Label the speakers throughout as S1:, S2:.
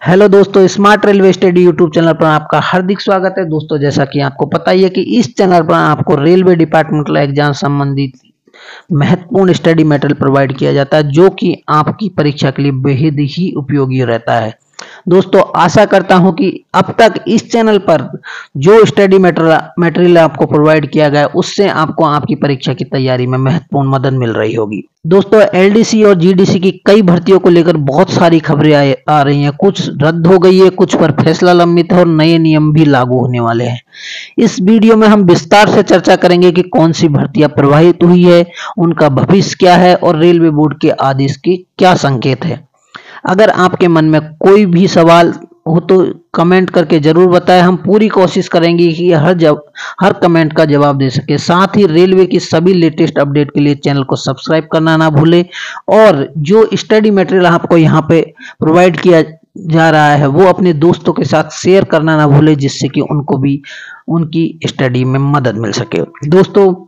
S1: Hello दोस्तों, smart railway study YouTube channel पर आपका हार्दिक स्वागत है। दोस्तों, जैसा कि आपको पता ही है कि इस चैनल पर आपको रेलवे डिपार्टमेंटल एग्जाम संबंधित महत्वपूर्ण स्टडी मटेरियल प्रोवाइड किया जाता है, जो कि आपकी परीक्षा के लिए बेहद ही उपयोगी रहता है। दोस्तों, आशा करता हूं कि अब तक इस चैनल पर जो स्टडी मटेरियल आपको प्रोवाइड किया गया उससे आपको आपकी परीक्षा की तैयारी में महत्वपूर्ण मदद मिल रही होगी। दोस्तों, एलडीसी और जीडीसी की कई भर्तियों को लेकर बहुत सारी खबरें आ रही हैं। कुछ रद्द हो गई है, कुछ पर फैसला लंबित है और नए नियम भी लागू होने वाले हैं। इस वीडियो में हम विस्तार से चर्चा करेंगे कि कौन सी भर्तियां प्रभावित हुई है, उनका भविष्य क्या है और रेलवे बोर्ड के आदेश के क्या संकेत है। अगर आपके मन में कोई भी सवाल हो तो कमेंट करके जरूर बताएं। हम पूरी कोशिश करेंगे कि हर कमेंट का जवाब दे सके। साथ ही रेलवे की सभी लेटेस्ट अपडेट के लिए चैनल को सब्सक्राइब करना ना भूलें और जो स्टडी मटेरियल आपको यहाँ पे प्रोवाइड किया जा रहा है वो अपने दोस्तों के साथ शेयर करना ना भूलें, जिससे कि उनको भी उनकी स्टडी में मदद मिल सके। दोस्तों,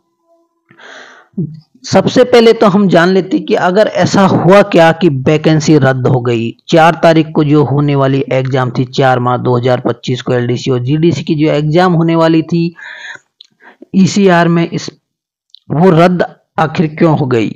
S1: सबसे पहले तो हम जान लेते कि अगर ऐसा हुआ क्या कि वैकेंसी रद्द हो गई। 4 तारीख को जो होने वाली एग्जाम थी, 4 मार्च 2025 को एलडीसी और जीडीसी की जो एग्जाम होने वाली थी ईसीआर में, वो रद्द आखिर क्यों हो गई।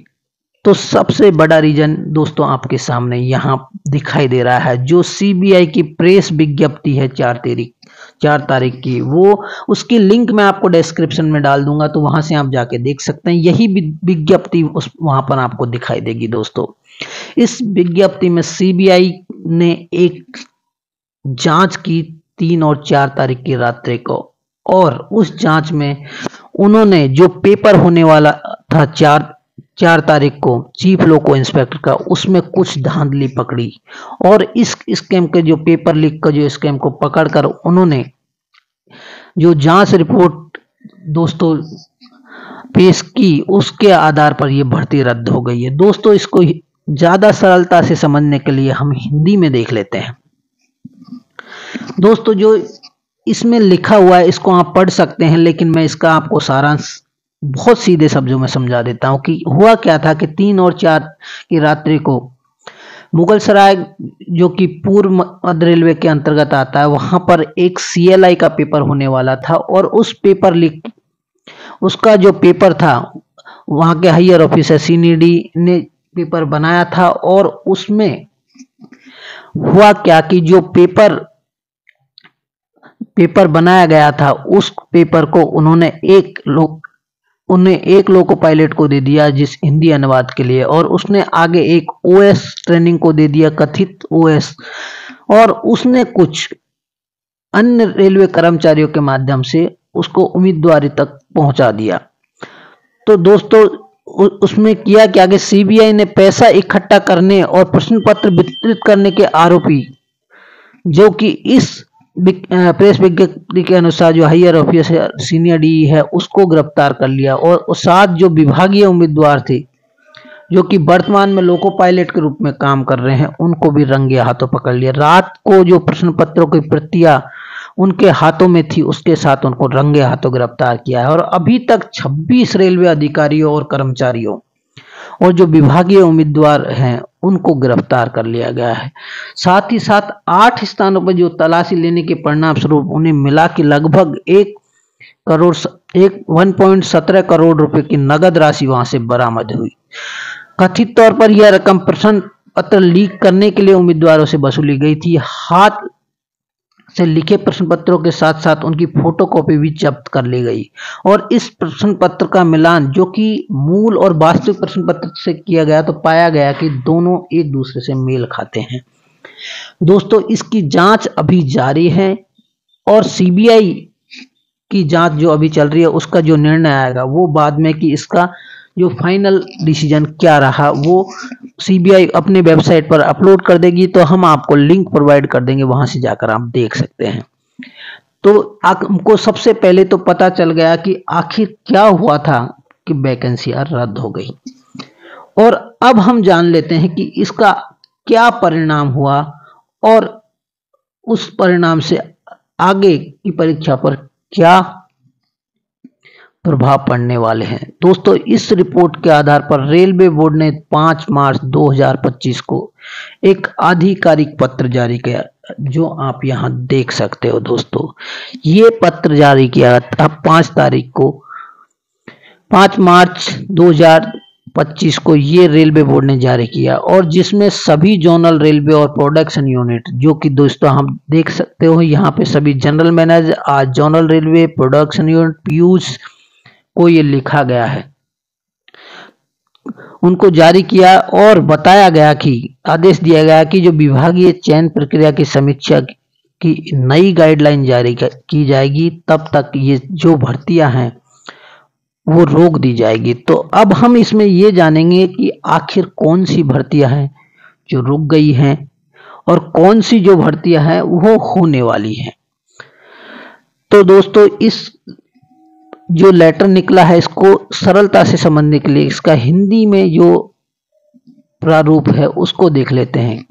S1: तो सबसे बड़ा रीजन दोस्तों आपके सामने यहाँ दिखाई दे रहा है। जो सीबीआई की प्रेस विज्ञप्ति है 4 तारीख की, वो उसकी लिंक मैं आपको डिस्क्रिप्शन में डाल दूंगा, तो वहां से आप जाके देख सकते हैं। यही विज्ञप्ति वहां पर आपको दिखाई देगी। दोस्तों, इस विज्ञप्ति में सीबीआई ने एक जांच की 3 और 4 तारीख की रात्रि को, और उस जांच में उन्होंने जो पेपर होने वाला था 4 तारीख को चीफ लोको इंस्पेक्टर का, उसमें कुछ धांधली पकड़ी और इस स्कैम के जो पेपर लीक का जो स्कैम को पकड़कर उन्होंने जो जांच रिपोर्ट दोस्तों पेश की, उसके आधार पर यह भर्ती रद्द हो गई है। दोस्तों, इसको ज्यादा सरलता से समझने के लिए हम हिंदी में देख लेते हैं। दोस्तों, जो इसमें लिखा हुआ है इसको आप पढ़ सकते हैं, लेकिन मैं इसका आपको सारांश बहुत सीधे शब्दों में समझा देता हूं कि हुआ क्या था कि 3 और 4 की रात्रि को मुगल सराय, जो कि पूर्व मध्य रेलवे के अंतर्गत आता है, वहां पर एक सीएलआई का पेपर होने वाला था और उस पेपर लीक, उसका जो पेपर था वहां के हायर ऑफिसर सीनीडी ने पेपर बनाया था। और उसमें हुआ क्या कि जो पेपर बनाया गया था, उस पेपर को उन्होंने एक लोको पायलट को दे दिया जिस हिंदी अनुवाद के लिए, और उसने आगे एक ओएस ट्रेनिंग को दे दिया, कथित ओएस, और उसने कुछ अन्य रेलवे कर्मचारियों के माध्यम से उसको उम्मीदवारी तक पहुंचा दिया। तो दोस्तों, उसमें किया क्या कि सीबीआई ने पैसा इकट्ठा करने और प्रश्न पत्र वितरित करने के आरोपी, जो कि इस प्रेस विज्ञप्ति के अनुसार जो हायर ऑफिसर सीनियर डी है, उसको गिरफ्तार कर लिया। और 7 जो विभागीय उम्मीदवार थे जो कि वर्तमान में लोको पायलट के रूप में काम कर रहे हैं, उनको भी रंगे हाथों पकड़ लिया। रात को जो प्रश्न पत्रों की प्रतियां उनके हाथों में थी, उसके साथ उनको रंगे हाथों गिरफ्तार किया है। और अभी तक 26 रेलवे अधिकारियों और कर्मचारियों और जो विभागीय उम्मीदवार हैं उनको गिरफ्तार कर लिया गया है। साथ ही साथ 8 स्थानों पर जो तलाशी लेने के परिणाम स्वरूप उन्हें मिला कि लगभग 1.17 करोड़ रुपए की नगद राशि वहां से बरामद हुई। कथित तौर पर यह रकम प्रश्न पत्र लीक करने के लिए उम्मीदवारों से वसूली गई थी। हाथ से लिखे प्रश्न पत्रों के साथ साथ उनकी फोटोकॉपी भी जब्त कर ली गई और इस प्रश्न पत्र का मिलान जो कि मूल और वास्तविक प्रश्न पत्र से किया गया, तो पाया गया कि दोनों एक दूसरे से मेल खाते हैं। दोस्तों, इसकी जांच अभी जारी है और सीबीआई की जांच जो अभी चल रही है, उसका जो निर्णय आएगा वो बाद में, कि इसका जो फाइनल डिसीजन क्या रहा वो सीबीआई अपने वेबसाइट पर अपलोड कर देगी, तो हम आपको लिंक प्रोवाइड कर देंगे, वहां से जाकर आप देख सकते हैं। तो हमको सबसे पहले तो पता चल गया कि आखिर क्या हुआ था कि वैकेंसी रद्द हो गई। और अब हम जान लेते हैं कि इसका क्या परिणाम हुआ और उस परिणाम से आगे की परीक्षा पर क्या प्रभाव पड़ने वाले हैं। दोस्तों, इस रिपोर्ट के आधार पर रेलवे बोर्ड ने 5 मार्च 2025 को एक आधिकारिक पत्र जारी किया, जो आप यहां देख सकते हो। दोस्तों, ये पत्र जारी किया अब 5 मार्च 2025 को ये रेलवे बोर्ड ने जारी किया, और जिसमें सभी जोनल रेलवे और प्रोडक्शन यूनिट, जो कि दोस्तों हम देख सकते हो यहाँ पे सभी जनरल मैनेजर, आज zonal railway, production unit, Piyush को ये लिखा गया है, उनको जारी किया और बताया गया कि आदेश दिया गया कि जो विभागीय चयन प्रक्रिया की समीक्षा की नई गाइडलाइन जारी की जाएगी, तब तक ये जो भर्तियां हैं वो रोक दी जाएगी। तो अब हम इसमें ये जानेंगे कि आखिर कौन सी भर्तियां हैं जो रुक गई हैं और कौन सी जो भर्तियां हैं वो होने वाली हैं। तो दोस्तों, इस जो लेटर निकला है इसको सरलता से समझने के लिए इसका हिंदी में जो प्रारूप है उसको देख लेते हैं।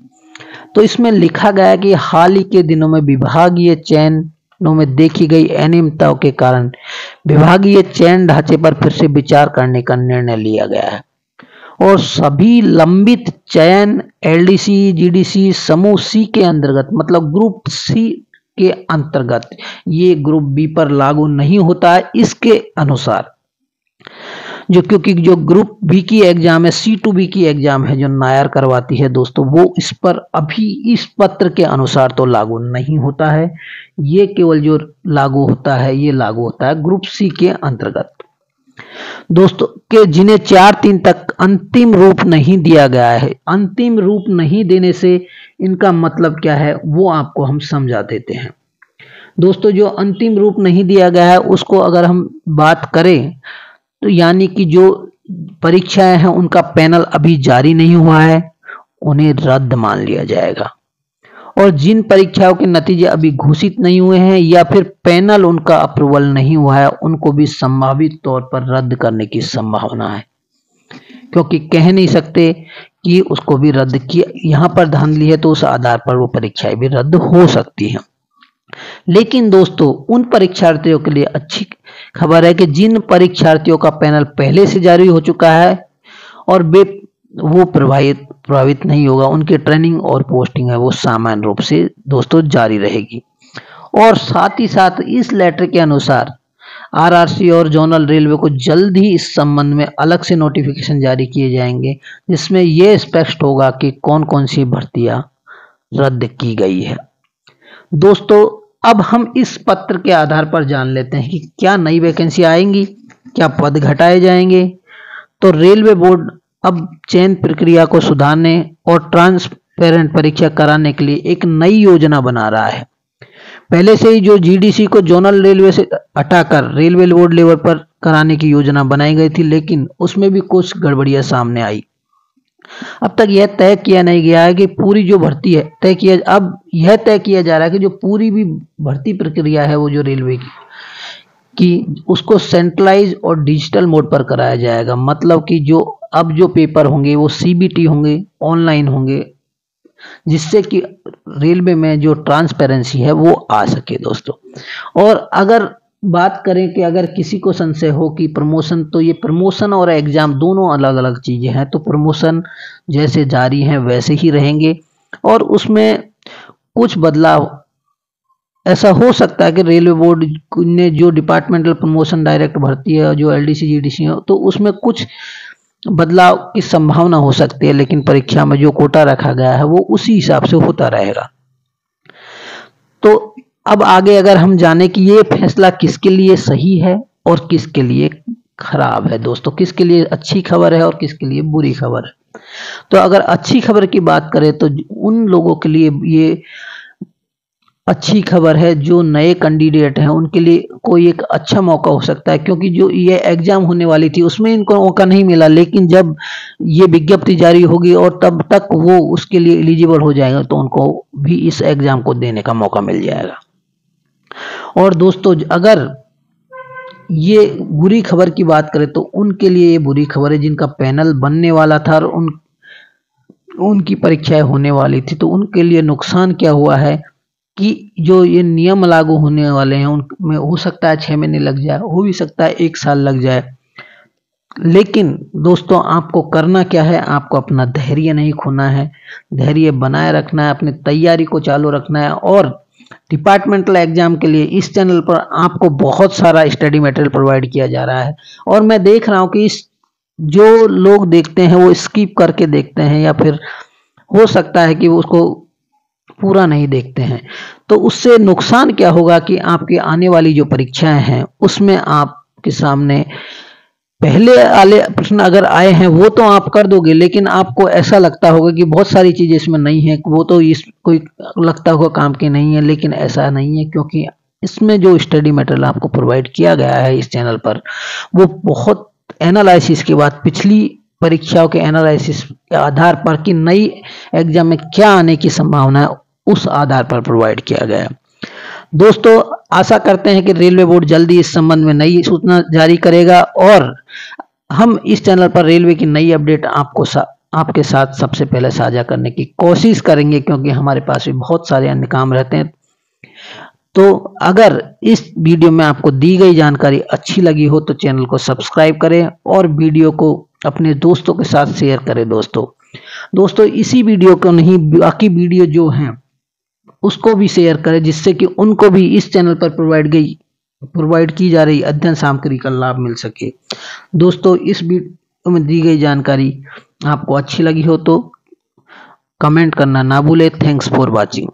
S1: तो इसमें लिखा गया है कि हाल ही के दिनों में विभागीय चयनों में देखी गई अनियमितताओं के कारण विभागीय चयन ढांचे पर फिर से विचार करने का निर्णय लिया गया है, और सभी लंबित चयन एलडीसी, जीडीसी समूह सी के अंतर्गत, मतलब ग्रुप सी के अंतर्गत, ये ग्रुप बी पर लागू नहीं होता है। इसके अनुसार क्योंकि जो ग्रुप बी की एग्जाम है, C2B की एग्जाम है जो नायर करवाती है दोस्तों, वो इस पर अभी इस पत्र के अनुसार तो लागू नहीं होता है। ये केवल जो लागू होता है ये लागू होता है ग्रुप सी के अंतर्गत दोस्तों, के जिन्हें 4/3 तक अंतिम रूप नहीं दिया गया है। अंतिम रूप नहीं देने से इनका मतलब क्या है वो आपको हम समझा देते हैं। दोस्तों, जो अंतिम रूप नहीं दिया गया है उसको अगर हम बात करें तो यानी कि जो परीक्षाएं हैं उनका पैनल अभी जारी नहीं हुआ है, उन्हें रद्द मान लिया जाएगा, और जिन परीक्षाओं के नतीजे अभी घोषित नहीं हुए हैं या फिर पैनल उनका अप्रूवल नहीं हुआ है, उनको भी संभावित तौर पर रद्द करने की संभावना है, क्योंकि कह नहीं सकते कि उसको भी रद्द किया, यहां पर धांधली है तो उस आधार पर वो परीक्षाएं भी रद्द हो सकती हैं। लेकिन दोस्तों, उन परीक्षार्थियों के लिए अच्छी खबर है कि जिन परीक्षार्थियों का पैनल पहले से जारी हो चुका है और वो प्रभावित नहीं होगा, उनकी ट्रेनिंग और पोस्टिंग है वो सामान्य रूप से दोस्तों जारी रहेगी। और साथ ही साथ इस लेटर के अनुसार आरआरसी और जोनल रेलवे को जल्द ही इस संबंध में अलग से नोटिफिकेशन जारी किए जाएंगे, जिसमें यह स्पष्ट होगा कि कौन कौन सी भर्तियां रद्द की गई है। दोस्तों, अब हम इस पत्र के आधार पर जान लेते हैं कि क्या नई वैकेंसी आएंगी, क्या पद घटाए जाएंगे। तो रेलवे बोर्ड अब चयन प्रक्रिया को सुधारने और ट्रांसपेरेंट परीक्षा कराने के लिए एक नई योजना बना रहा है। पहले से ही जो जीडीसी को जोनल रेलवे से हटाकर रेलवे बोर्ड लेवल पर कराने की योजना बनाई गई थी, लेकिन उसमें भी कुछ गड़बड़ियां सामने आई। अब तक यह तय किया नहीं गया है कि पूरी जो भर्ती है अब यह तय किया जा रहा है कि जो पूरी भी भर्ती प्रक्रिया है वो जो रेलवे की उसको सेंट्रलाइज और डिजिटल मोड पर कराया जाएगा। मतलब कि जो अब जो पेपर होंगे वो सीबीटी होंगे, ऑनलाइन होंगे, जिससे कि रेलवे में जो ट्रांसपेरेंसी है वो आ सके दोस्तों। और अगर बात करें कि अगर किसी को संशय हो कि प्रमोशन, तो ये प्रमोशन और एग्जाम दोनों अलग अलग चीजें हैं। तो प्रमोशन जैसे जारी हैं वैसे ही रहेंगे, और उसमें कुछ बदलाव ऐसा हो सकता है कि रेलवे बोर्ड ने जो डिपार्टमेंटल प्रमोशन डायरेक्ट भर्ती है जो एलडीसी जीडीसी है, तो उसमें कुछ बदलाव की संभावना हो सकती है, लेकिन परीक्षा में जो कोटा रखा गया है वो उसी हिसाब से होता रहेगा। तो अब आगे अगर हम जाने कि ये फैसला किसके लिए सही है और किसके लिए खराब है दोस्तों, किसके लिए अच्छी खबर है और किसके लिए बुरी खबर है। तो अगर अच्छी खबर की बात करें तो उन लोगों के लिए ये अच्छी खबर है जो नए कैंडिडेट हैं, उनके लिए कोई एक अच्छा मौका हो सकता है, क्योंकि जो ये एग्जाम होने वाली थी उसमें इनको मौका नहीं मिला, लेकिन जब ये विज्ञप्ति जारी होगी और तब तक वो उसके लिए एलिजिबल हो जाएगा तो उनको भी इस एग्जाम को देने का मौका मिल जाएगा। और दोस्तों, अगर ये बुरी खबर की बात करें तो उनके लिए ये बुरी खबर है जिनका पैनल बनने वाला था और उनकी परीक्षाएं होने वाली थी। तो उनके लिए नुकसान क्या हुआ है कि जो ये नियम लागू होने वाले हैं उनमें हो सकता है 6 महीने लग जाए, हो भी सकता है 1 साल लग जाए। लेकिन दोस्तों आपको करना क्या है, आपको अपना धैर्य नहीं खोना है, धैर्य बनाए रखना है, अपनी तैयारी को चालू रखना है। और डिपार्टमेंटल एग्जाम के लिए इस चैनल पर आपको बहुत सारा स्टडी मटेरियल प्रोवाइड किया जा रहा है। और मैं देख रहा हूँ कि इस जो लोग देखते हैं वो स्किप करके देखते हैं, या फिर हो सकता है कि वो उसको पूरा नहीं देखते हैं। तो उससे नुकसान क्या होगा कि आपकी आने वाली जो परीक्षाएं हैं उसमें आपके सामने पहले वाले प्रश्न अगर आए हैं वो तो आप कर दोगे, लेकिन आपको ऐसा लगता होगा कि बहुत सारी चीजें इसमें नहीं है, वो तो इस कोई लगता होगा काम की नहीं है, लेकिन ऐसा नहीं है। क्योंकि इसमें जो स्टडी मटेरियल आपको प्रोवाइड किया गया है इस चैनल पर, वो बहुत एनालिसिस के बाद पिछली परीक्षाओं के एनालिसिस के आधार पर कि नई एग्जाम में क्या आने की संभावना है, उस आधार पर प्रोवाइड किया गया है। दोस्तों आशा करते हैं कि रेलवे बोर्ड जल्दी इस संबंध में नई सूचना जारी करेगा, और हम इस चैनल पर रेलवे की नई अपडेट आपके साथ सबसे पहले साझा करने की कोशिश करेंगे, क्योंकि हमारे पास भी बहुत सारे अन्य काम रहते हैं। तो अगर इस वीडियो में आपको दी गई जानकारी अच्छी लगी हो तो चैनल को सब्सक्राइब करें और वीडियो को अपने दोस्तों के साथ शेयर करें। दोस्तों इसी वीडियो को नहीं, बाकी वीडियो जो हैं उसको भी शेयर करें, जिससे कि उनको भी इस चैनल पर प्रोवाइड की जा रही अध्ययन सामग्री का लाभ मिल सके। दोस्तों इस वीडियो में दी गई जानकारी आपको अच्छी लगी हो तो कमेंट करना ना भूले। Thanks for watching.